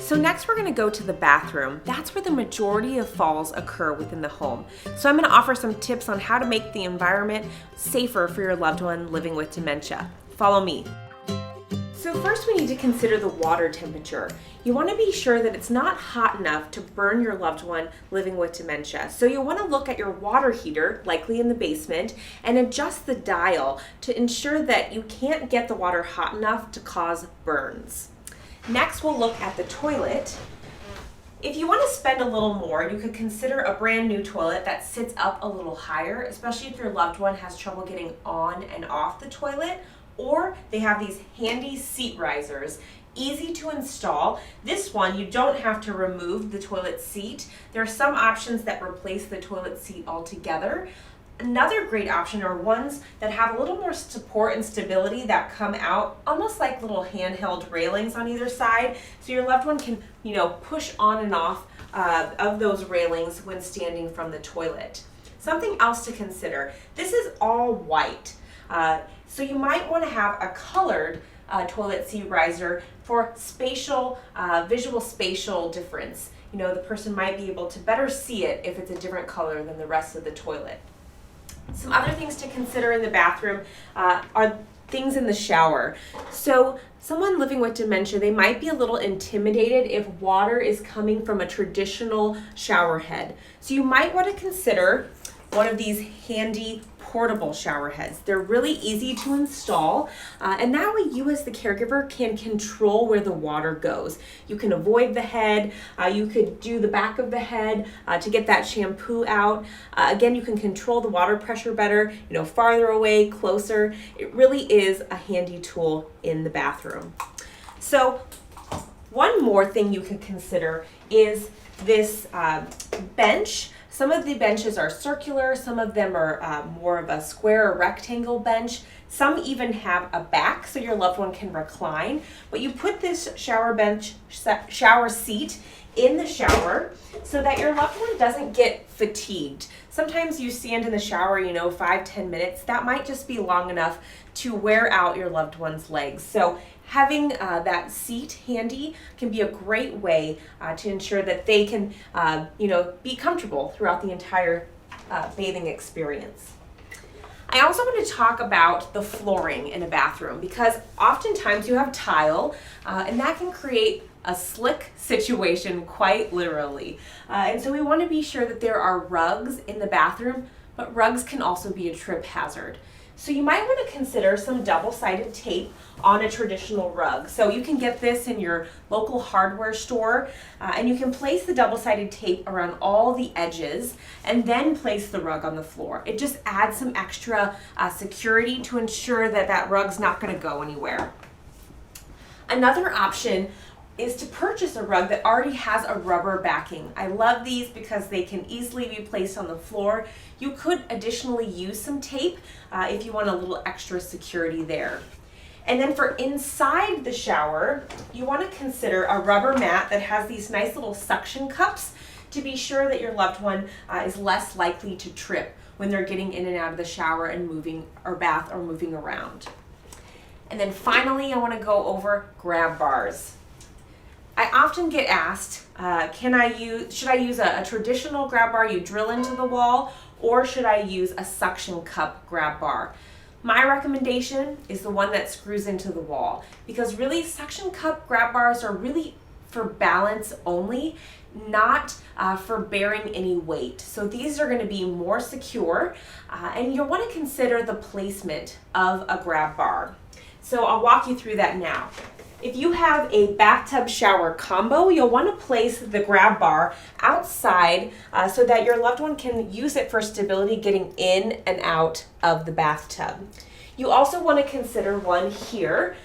So next we're going to go to the bathroom. That's where the majority of falls occur within the home. So I'm going to offer some tips on how to make the environment safer for your loved one living with dementia. Follow me. So first we need to consider the water temperature. You want to be sure that it's not hot enough to burn your loved one living with dementia. So you'll want to look at your water heater, likely in the basement, and adjust the dial to ensure that you can't get the water hot enough to cause burns. Next, we'll look at the toilet. If you want to spend a little more, you could consider a brand new toilet that sits up a little higher, especially if your loved one has trouble getting on and off the toilet, or they have these handy seat risers. Easy to install. This one, you don't have to remove the toilet seat. There are some options that replace the toilet seat altogether. Another great option are ones that have a little more support and stability that come out almost like little handheld railings on either side, so your loved one can, push on and off of those railings when standing from the toilet. Something else to consider, this is all white, so you might want to have a colored toilet seat riser for visual spatial difference. The person might be able to better see it if it's a different color than the rest of the toilet. Some other things to consider in the bathroom are things in the shower. So someone living with dementia, they might be a little intimidated if water is coming from a traditional shower head. So you might want to consider one of these handy portable shower heads. They're really easy to install, and that way you as the caregiver can control where the water goes. You can avoid the head, you could do the back of the head to get that shampoo out. Again, you can control the water pressure better, farther away, closer. It really is a handy tool in the bathroom. So one more thing you could consider is this bench. Some of the benches are circular, some of them are more of a square or rectangle bench. Some even have a back so your loved one can recline. But you put this shower seat in the shower so that your loved one doesn't get fatigued. Sometimes you stand in the shower, 5-10 minutes. That might just be long enough to wear out your loved one's legs. So having that seat handy can be a great way to ensure that they can, be comfortable throughout the entire bathing experience. I also want to talk about the flooring in a bathroom because oftentimes you have tile and that can create a slick situation quite literally. And so we want to be sure that there are rugs in the bathroom, but rugs can also be a trip hazard. So you might want to consider some double-sided tape on a traditional rug. So you can get this in your local hardware store, and you can place the double-sided tape around all the edges and then place the rug on the floor. It just adds some extra security to ensure that that rug's not going to go anywhere. Another option is to purchase a rug that already has a rubber backing. I love these because they can easily be placed on the floor. You could additionally use some tape if you want a little extra security there. And then for inside the shower, you want to consider a rubber mat that has these nice little suction cups to be sure that your loved one is less likely to trip when they're getting in and out of the shower and moving or bath or moving around. And then finally, I want to go over grab bars. I often get asked, should I use a traditional grab bar you drill into the wall, or should I use a suction cup grab bar? My recommendation is the one that screws into the wall, because really suction cup grab bars are really for balance only, not for bearing any weight. So these are going to be more secure, and you'll want to consider the placement of a grab bar. So I'll walk you through that now. If you have a bathtub shower combo, you'll want to place the grab bar outside so that your loved one can use it for stability getting in and out of the bathtub. You also want to consider one here.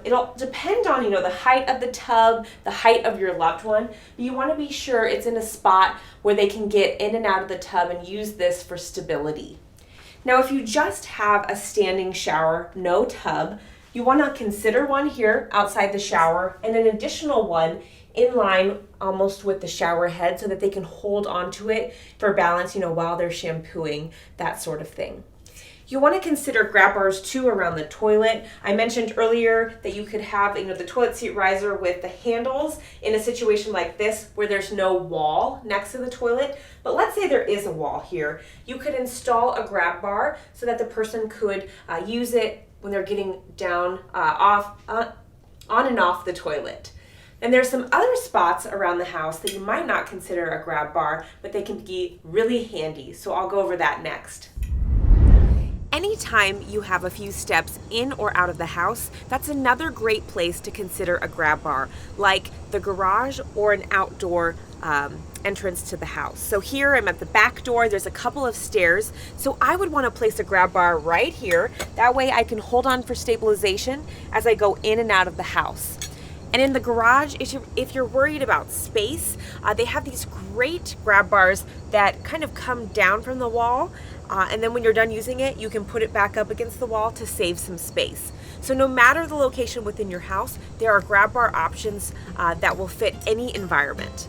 It'll depend on the height of the tub, the height of your loved one, but you want to be sure it's in a spot where they can get in and out of the tub and use this for stability. Now if you just have a standing shower, no tub, you want to consider one here outside the shower and an additional one in line almost with the shower head so that they can hold onto it for balance, while they're shampooing, that sort of thing. You'll want to consider grab bars too around the toilet. I mentioned earlier that you could have the toilet seat riser with the handles in a situation like this where there's no wall next to the toilet. But let's say there is a wall here. You could install a grab bar so that the person could use it when they're getting down on and off the toilet. And there's some other spots around the house that you might not consider a grab bar, but they can be really handy. So I'll go over that next. Anytime you have a few steps in or out of the house, that's another great place to consider a grab bar, like the garage or an outdoor entrance to the house. So here I'm at the back door, there's a couple of stairs, so I would want to place a grab bar right here. That way I can hold on for stabilization as I go in and out of the house. And in the garage, if you're worried about space, they have these great grab bars that kind of come down from the wall. And then when you're done using it, you can put it back up against the wall to save some space. So no matter the location within your house, there are grab bar options that will fit any environment.